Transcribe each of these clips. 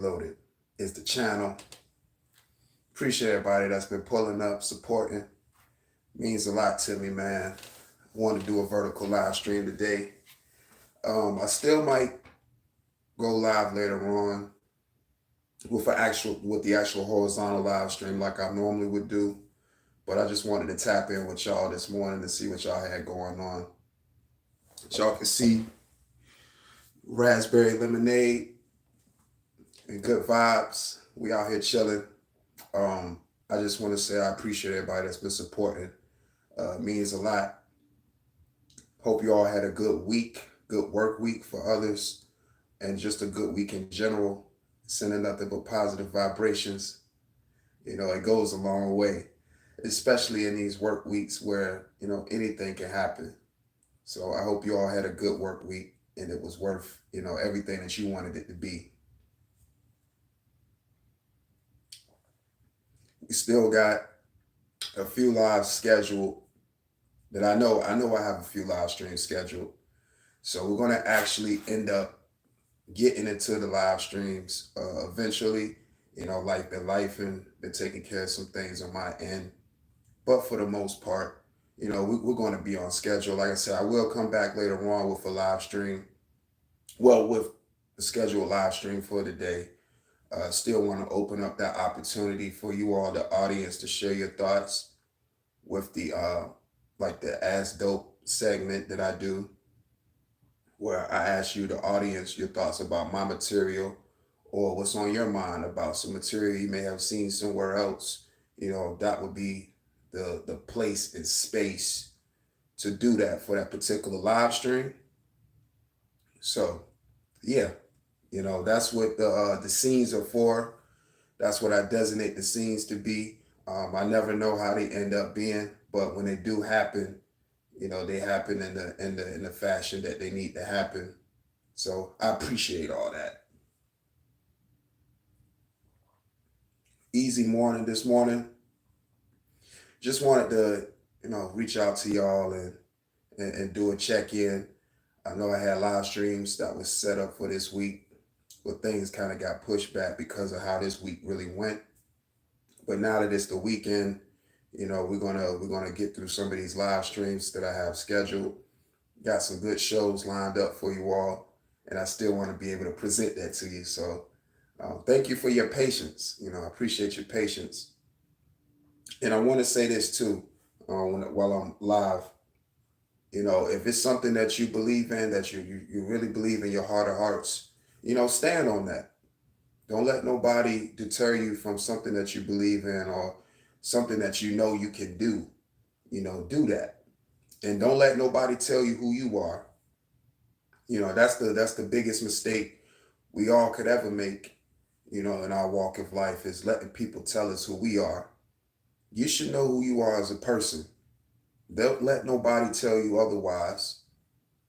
Loaded is the channel. Appreciate everybody that's been pulling up, supporting. Means a lot to me, man. I want to do a vertical live stream today. I still might go live later on with the actual horizontal live stream like I normally would do. But I just wanted to tap in with y'all this morning to see what y'all had going on. Y'all can see raspberry lemonade and good vibes. We out here chilling. I just want to say I appreciate everybody that's been supporting. Means a lot. Hope you all had a good week, good work week for others, and just a good week in general. Sending nothing but positive vibrations. It goes a long way, especially in these work weeks where, anything can happen. So I hope you all had a good work week and it was worth, everything that you wanted it to be. We still got a few lives scheduled that I have a few live streams scheduled. So we're gonna actually end up getting into the live streams eventually. Like life and been taking care of some things on my end. But for the most part, we're going to be on schedule. Like I said, I will come back later on with a live stream. Well, with the scheduled live stream for today. Still want to open up that opportunity for you all, the audience, to share your thoughts with the like the Ask Dope segment that I do, where I ask you, the audience, your thoughts about my material or what's on your mind about some material you may have seen somewhere else. That would be the place and space to do that for that particular live stream. So yeah, that's what the scenes are for. That's what I designate the scenes to be. I never know how they end up being, but when they do happen, they happen in the fashion that they need to happen. So I appreciate all that. Easy morning this morning. Just wanted to, reach out to y'all and do a check in. I know I had live streams that was set up for this week, but things kind of got pushed back because of how this week really went. But now that it's the weekend, we're gonna get through some of these live streams that I have scheduled. Got some good shows lined up for you all, and I still want to be able to present that to you. So thank you for your patience. I appreciate your patience. And I want to say this too, while I'm live. If it's something that you believe in, that you really believe in your heart of hearts, stand on that. Don't let nobody deter you from something that you believe in or something that you can do. Do that. And don't let nobody tell you who you are. That's the biggest mistake we all could ever make, in our walk of life, is letting people tell us who we are. You should know who you are as a person. Don't let nobody tell you otherwise.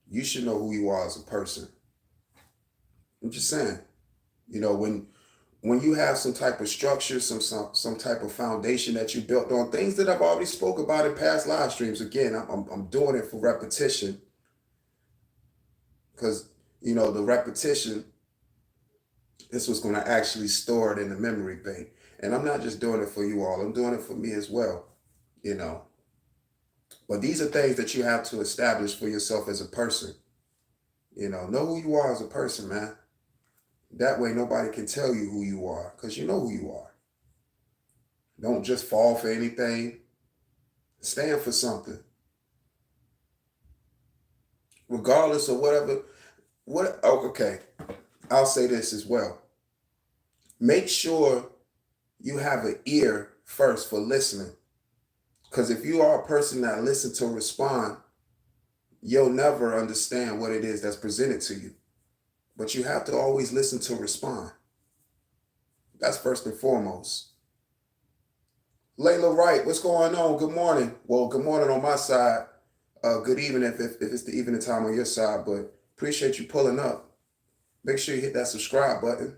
You should know who you are as a person. I'm just saying, when you have some type of structure, some type of foundation that you built on things that I've already spoke about in past live streams. Again, I'm doing it for repetition because the repetition is what's going to actually store it in the memory bank. And I'm not just doing it for you all. I'm doing it for me as well. You know, but these are things that you have to establish for yourself as a person. Know who you are as a person, man. That way nobody can tell you who you are because you know who you are. Don't just fall for anything. Stand for something. Regardless of whatever. Okay. I'll say this as well. Make sure you have an ear first for listening. Because if you are a person that listens to respond, you'll never understand what it is that's presented to you. But you have to always listen to respond. That's first and foremost. Layla Wright, what's going on? Good morning. Well, good morning on my side. Good evening if it's the evening time on your side, but appreciate you pulling up. Make sure you hit that subscribe button.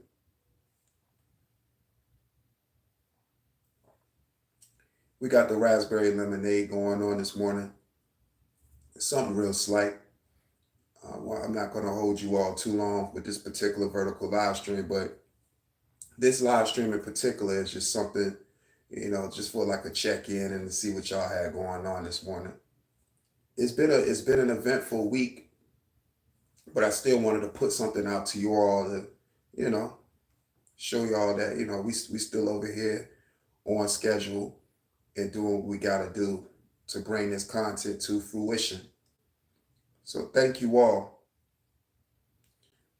We got the raspberry lemonade going on this morning. It's something real slight. Well, I'm not going to hold you all too long with this particular vertical live stream, but this live stream in particular is just something, just for like a check-in and to see what y'all had going on this morning. It's been an eventful week, but I still wanted to put something out to you all to, you know, show y'all that, we still over here on schedule and doing what we gotta do to bring this content to fruition. So thank you all.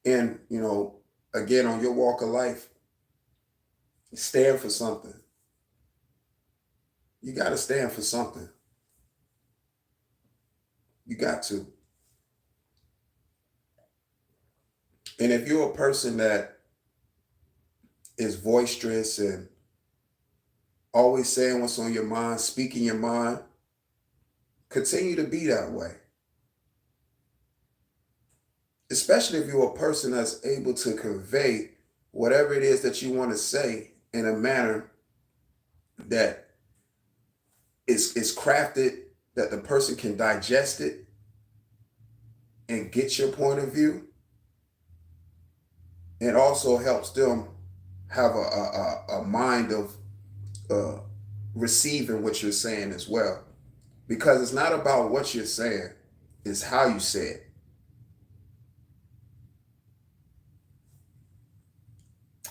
And, again, on your walk of life, stand for something. You got to stand for something. You got to. And if you're a person that is boisterous and always saying what's on your mind, speaking your mind, continue to be that way. Especially if you're a person that's able to convey whatever it is that you want to say in a manner that is crafted, that the person can digest it and get your point of view. It also helps them have a mind of receiving what you're saying as well. Because it's not about what you're saying, it's how you say it.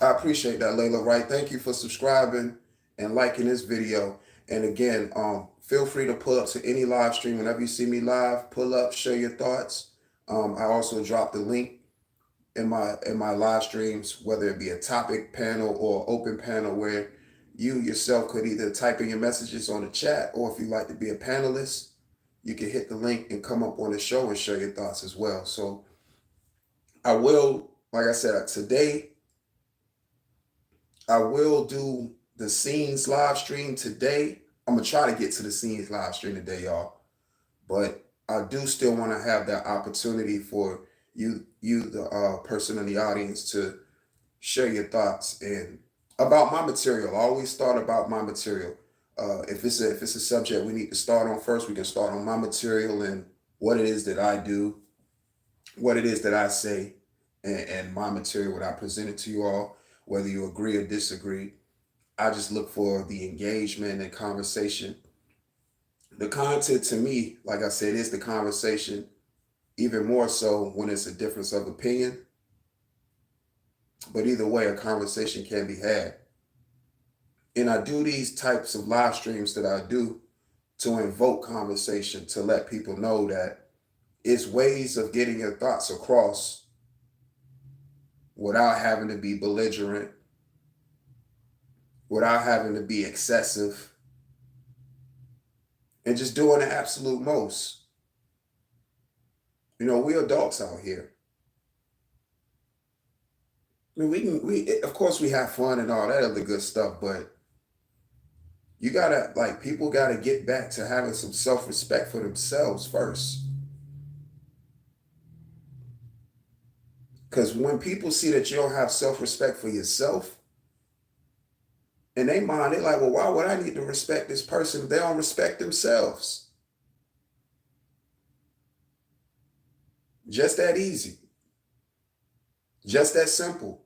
I appreciate that, Layla Wright. Thank you for subscribing and liking this video. And again, feel free to pull up to any live stream. Whenever you see me live, pull up, share your thoughts. I also dropped the link in my live streams, whether it be a topic panel or open panel, where you yourself could either type in your messages on the chat, or if you'd like to be a panelist, you can hit the link and come up on the show and share your thoughts as well. So I will, like I said, today, I will do the scenes live stream today. I'm going to try to get to the scenes live stream today, y'all. But I do still want to have that opportunity for you, the person in the audience, to share your thoughts and about my material. I always thought about my material. If it's a subject we need to start on first, we can start on my material and what it is that I do, what it is that I say, and my material, what I presented to you all, whether you agree or disagree. I just look for the engagement and conversation. The content to me, like I said, is the conversation, even more so when it's a difference of opinion. But either way, a conversation can be had. And I do these types of live streams that I do to invoke conversation, to let people know that it's ways of getting your thoughts across without having to be belligerent, without having to be excessive, and just doing the absolute most. We adults out here. I mean, we of course we have fun and all that other good stuff, but you gotta, people gotta get back to having some self-respect for themselves first. Because when people see that you don't have self-respect for yourself, in their mind, they're like, well, why would I need to respect this person if they don't respect themselves? Just that easy. Just that simple.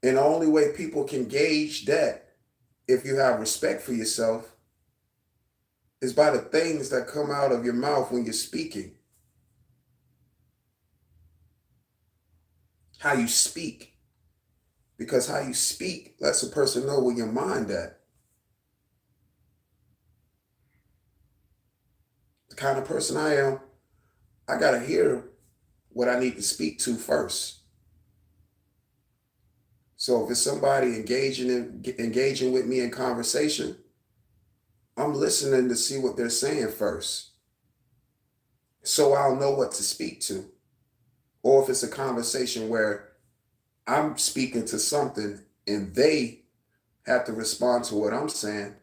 And the only way people can gauge that, if you have respect for yourself, is by the things that come out of your mouth when you're speaking. How you speak. Because how you speak lets a person know where your mind at. The kind of person I am, I gotta hear what I need to speak to first. So if it's somebody engaging with me in conversation, I'm listening to see what they're saying first, so I'll know what to speak to. Or if it's a conversation where I'm speaking to something and they have to respond to what I'm saying,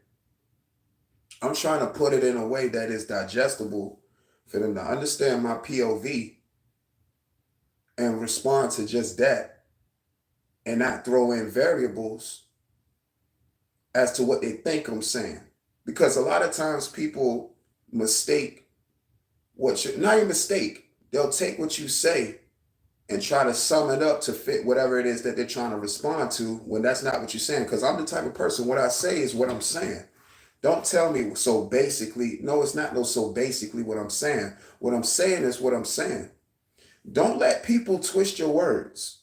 I'm trying to put it in a way that is digestible for them to understand my POV and respond to just that, and not throw in variables as to what they think I'm saying. Because a lot of times people mistake not a mistake, they'll take what you say and try to sum it up to fit whatever it is that they're trying to respond to when that's not what you're saying. Because I'm the type of person, what I say is what I'm saying. Don't tell me so basically. No, it's not no so basically what I'm saying. What I'm saying is what I'm saying. Don't let people twist your words.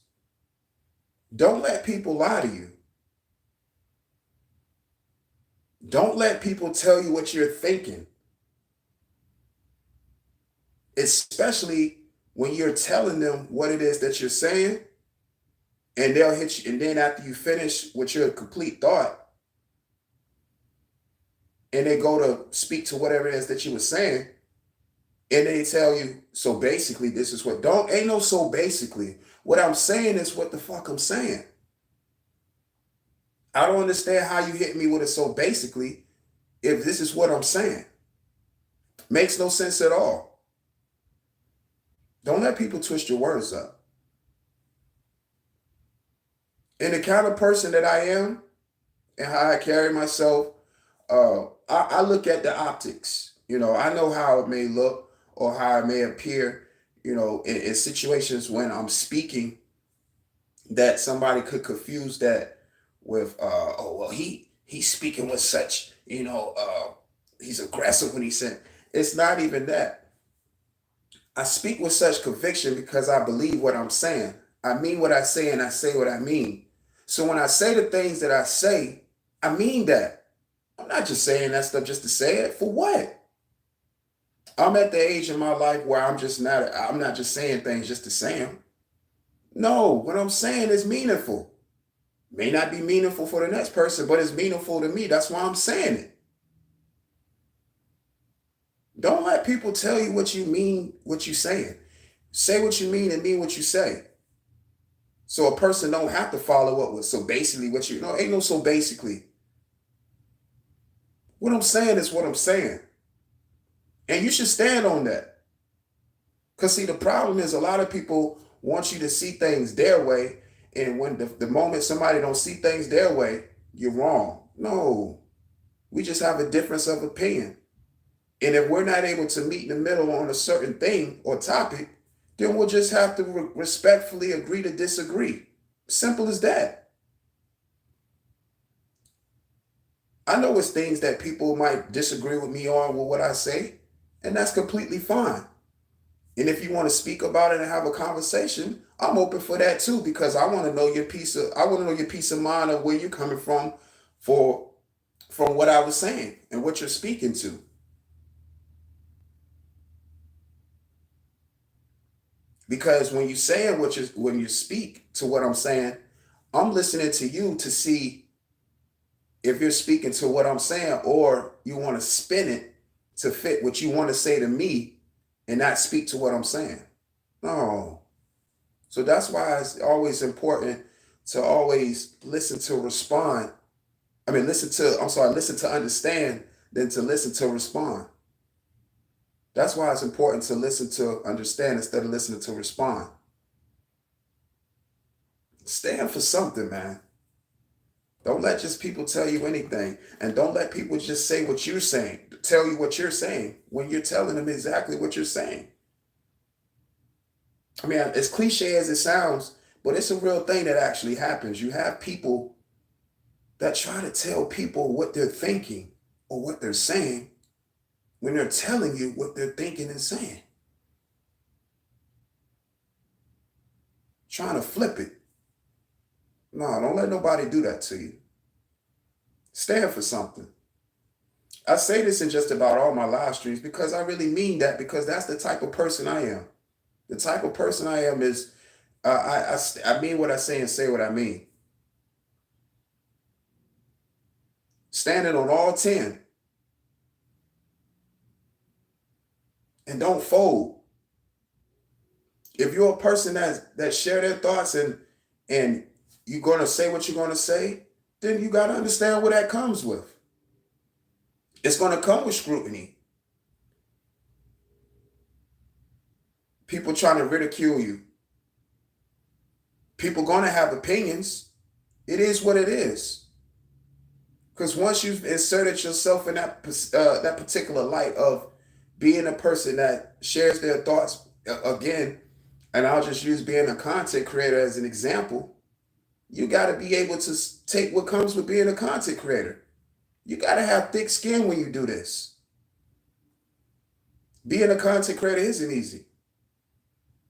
Don't let people lie to you. Don't let people tell you what you're thinking, especially when you're telling them what it is that you're saying, and they'll hit you. And then after you finish with your complete thought, and they go to speak to whatever it is that you were saying, and they tell you, so basically, this is what, don't, ain't no so basically. What I'm saying is what the fuck I'm saying. I don't understand how you hit me with it so basically if this is what I'm saying. Makes no sense at all. Don't let people twist your words up. And the kind of person that I am and how I carry myself, I look at the optics. You know, I know how it may look or how it may appear, you know, in situations when I'm speaking that somebody could confuse that with, oh, well, he's speaking with such, he's aggressive when he said, it's not even that. I speak with such conviction because I believe what I'm saying. I mean what I say and I say what I mean. So when I say the things that I say, I mean that. I'm not just saying that stuff just to say it. For what? I'm at the age in my life where I'm not just saying things just to say them. No, what I'm saying is meaningful. May not be meaningful for the next person, but it's meaningful to me. That's why I'm saying it. Don't let people tell you what you mean, what you're saying. Say what you mean and mean what you say. So a person don't have to follow up with, so basically what you, no, ain't no so basically. What I'm saying is what I'm saying. And you should stand on that. Because see, the problem is a lot of people want you to see things their way. And when the moment somebody don't see things their way, you're wrong. No, we just have a difference of opinion. And if we're not able to meet in the middle on a certain thing or topic, then we'll just have to respectfully agree to disagree. Simple as that. I know it's things that people might disagree with me on with what I say, and that's completely fine. And if you want to speak about it and have a conversation, I'm open for that too, because I want to know your peace of mind of where you're coming from from what I was saying and what you're speaking to. Because when you speak to what I'm saying, I'm listening to you to see if you're speaking to what I'm saying or you want to spin it to fit what you want to say to me and not speak to what I'm saying. No. So that's why it's always important to always listen to respond. Listen to understand than to listen to respond. That's why it's important to listen to understand instead of listening to respond. Stand for something, man. Don't let just people tell you anything. And don't let people just say what you're saying, tell you what you're saying when you're telling them exactly what you're saying. I mean, as cliche as it sounds, but it's a real thing that actually happens. You have people that try to tell people what they're thinking or what they're saying when they're telling you what they're thinking and saying. Trying to flip it. No, don't let nobody do that to you. Stand for something. I say this in just about all my live streams because I really mean that, because that's the type of person I am. The type of person I am is I mean what I say what I mean. Standing on all 10. And don't fold. If you're a person that share their thoughts and you're going to say what you're going to say, then you got to understand where that comes with. It's going to come with scrutiny. People trying to ridicule you. People going to have opinions. It is what it is. Because once you've inserted yourself in that particular light of being a person that shares their thoughts, again, And I'll just use being a content creator as an example. You got to be able to take what comes with being a content creator. You got to have thick skin when you do this. Being a content creator isn't easy,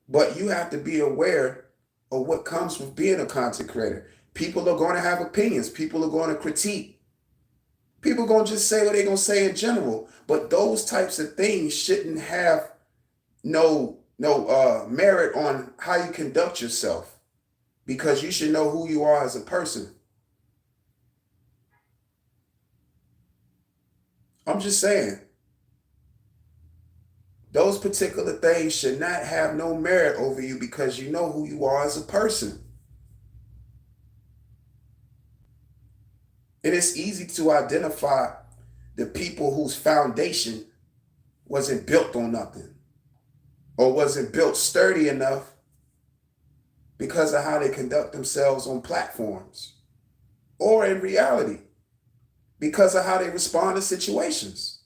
but you have to be aware of what comes with being a content creator. People are going to have opinions. People are going to critique. People are going to just say what they're going to say in general. But those types of things shouldn't have no merit on how you conduct yourself, because you should know who you are as a person. I'm just saying, those particular things should not have no merit over you because you know who you are as a person. And it's easy to identify the people whose foundation wasn't built on nothing or wasn't built sturdy enough because of how they conduct themselves on platforms, or in reality because of how they respond to situations.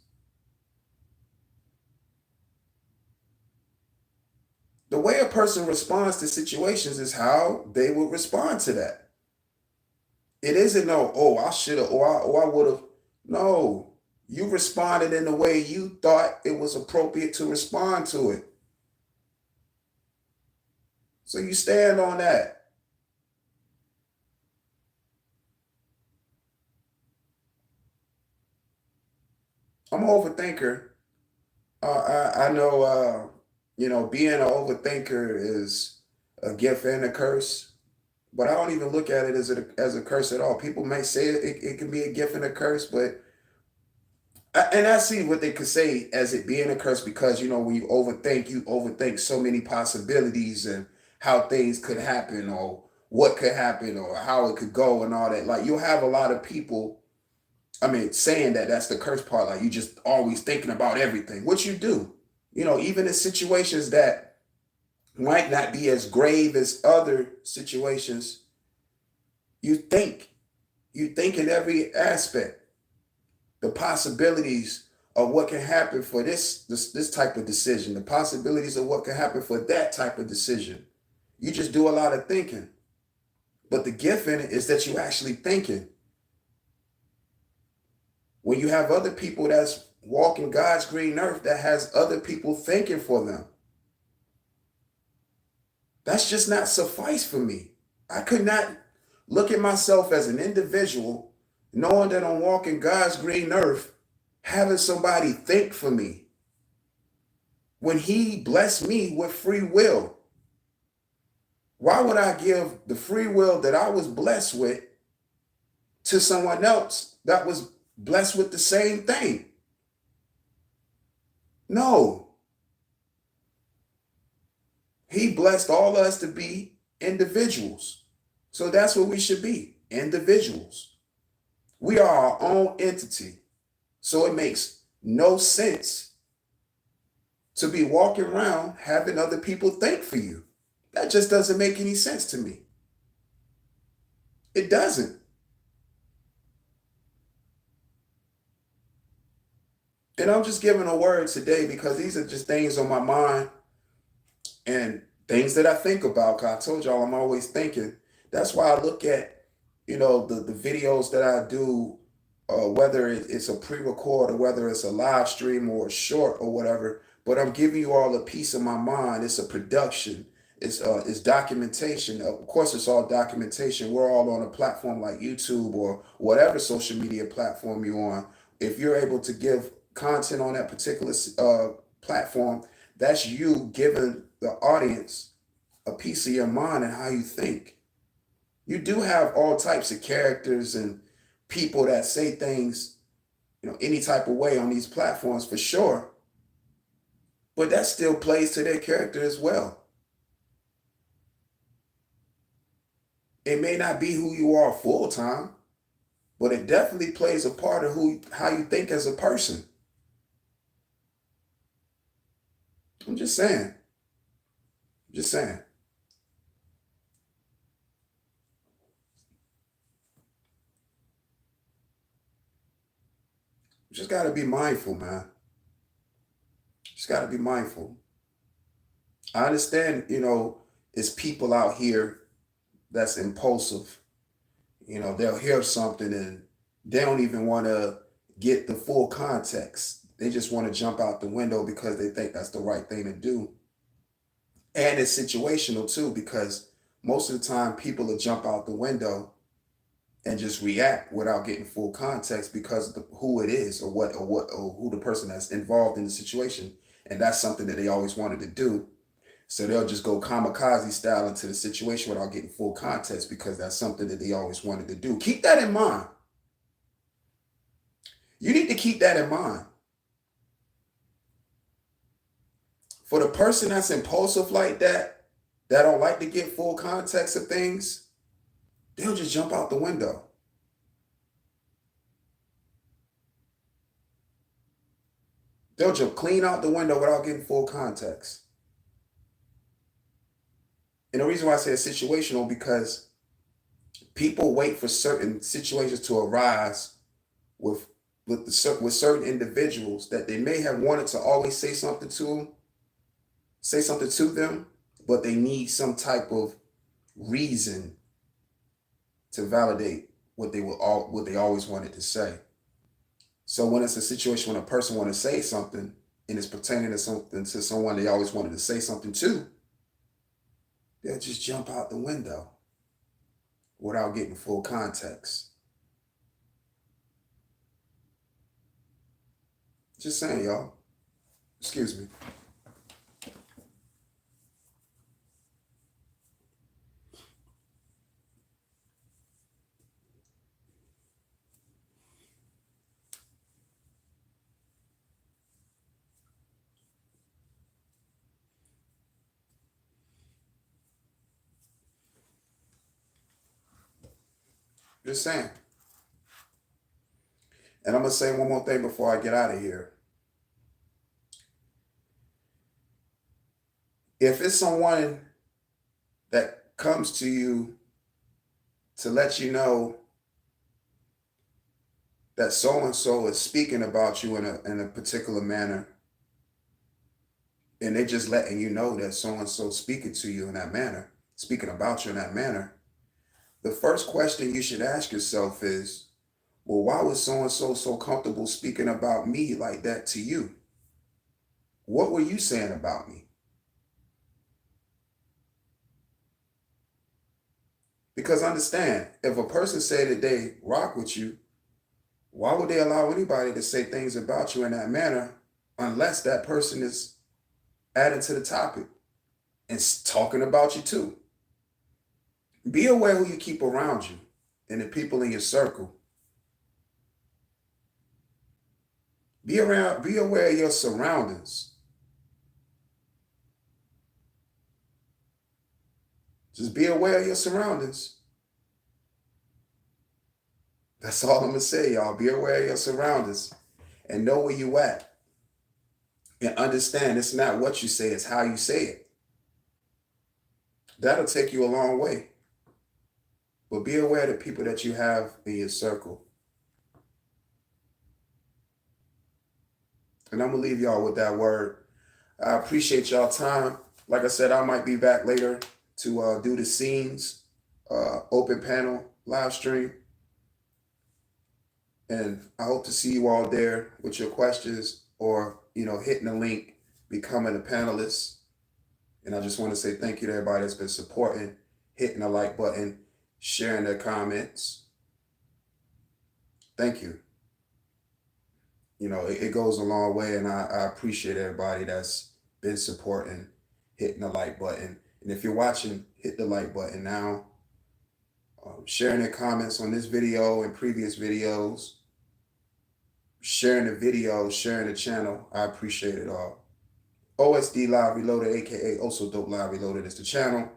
The way a person responds to situations is how they would respond to that. It isn't no, oh, I should have, or I would have. No, you responded in the way you thought it was appropriate to respond to it. So you stand on that. I'm an overthinker. I know, being an overthinker is a gift and a curse, but I don't even look at it as a curse at all. People may say it can be a gift and a curse, but and I see what they could say as it being a curse because when you overthink so many possibilities and how things could happen or what could happen or how it could go and all that. Like you'll have a lot of people, I mean, saying that that's the curse part. Like you just always thinking about everything, which you do. Even in situations that might not be as grave as other situations, you think, you think in every aspect the possibilities of what can happen for this type of decision, the possibilities of what can happen for that type of decision. You just do a lot of thinking. But the gift in it is that you actually thinking. When you have other people that's walking God's green earth that has other people thinking for them, that's just not suffice for me. I could not look at myself as an individual knowing that I'm walking God's green earth, having somebody think for me when he blessed me with free will. Why would I give the free will that I was blessed with to someone else that was blessed with the same thing? No. He blessed all of us to be individuals. So that's what we should be, individuals. We are our own entity. So it makes no sense to be walking around having other people think for you. That just doesn't make any sense to me. It doesn't. And I'm just giving a word today because these are just things on my mind and things that I think about. 'Cause I told y'all I'm always thinking. That's why I look at, the videos that I do, whether it's a pre-record or whether it's a live stream or a short or whatever. But I'm giving you all a piece of my mind. It's a production. It's documentation. Of course, it's all documentation. We're all on a platform like YouTube or whatever social media platform you're on. If you're able to give content on that particular platform, that's you giving the audience a piece of your mind and how you think. You do have all types of characters and people that say things, any type of way on these platforms for sure, but that still plays to their character as well. It may not be who you are full time, but it definitely plays a part of how you think as a person. I'm just saying. Just saying. You just got to be mindful, man. Just got to be mindful. I understand, it's people out here that's impulsive. They'll hear something and they don't even want to get the full context. They just want to jump out the window because they think that's the right thing to do. And it's situational too, because most of the time people will jump out the window and just react without getting full context because of who it is or who the person that's involved in the situation. And that's something that they always wanted to do. So they'll just go kamikaze style into the situation without getting full context because that's something that they always wanted to do. Keep that in mind. You need to keep that in mind. For the person that's impulsive like that don't like to get full context of things, they'll just jump out the window. They'll jump clean out the window without getting full context. And the reason why I say it's situational, because people wait for certain situations to arise with with certain individuals that they may have wanted to always say something to them, but they need some type of reason to validate what they always wanted to say. So when it's a situation when a person want to say something and it's pertaining to something to someone they always wanted to say something to, they'll just jump out the window without getting full context. Just saying, y'all. Excuse me. Just saying. And I'm going to say one more thing before I get out of here. If it's someone that comes to you to let you know that so and so is speaking about you in a particular manner, and they're just letting you know that so and so speaking to you in that manner, speaking about you in that manner, the first question you should ask yourself is, well, why was so and so so comfortable speaking about me like that to you? What were you saying about me? Because understand, if a person say that they rock with you, why would they allow anybody to say things about you in that manner unless that person is adding to the topic and talking about you too? Be aware who you keep around you and the people in your circle. Be aware of your surroundings. Just be aware of your surroundings. That's all I'm gonna say, y'all. Be aware of your surroundings and know where you at. And understand it's not what you say, it's how you say it. That'll take you a long way. But be aware of the people that you have in your circle. And I'm gonna leave y'all with that word. I appreciate y'all time. Like I said, I might be back later to do the scenes open panel live stream. And I hope to see you all there with your questions or, hitting the link, becoming a panelist. And I just want to say thank you to everybody that's been supporting, hitting the like button, sharing their comments. Thank you. It goes a long way, and I appreciate everybody that's been supporting, hitting the like button. And if you're watching, hit the like button now. Sharing their comments on this video and previous videos, sharing the video, sharing the channel. I appreciate it all. OSD Live Reloaded, aka Also Dope Live Reloaded, is the channel.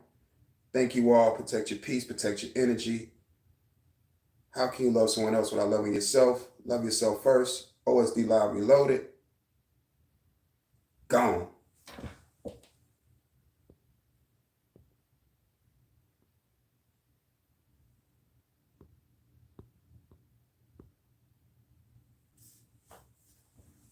Thank you all. Protect your peace, protect your energy. How can you love someone else without loving yourself? Love yourself first. OSD Live Reloaded. Gone.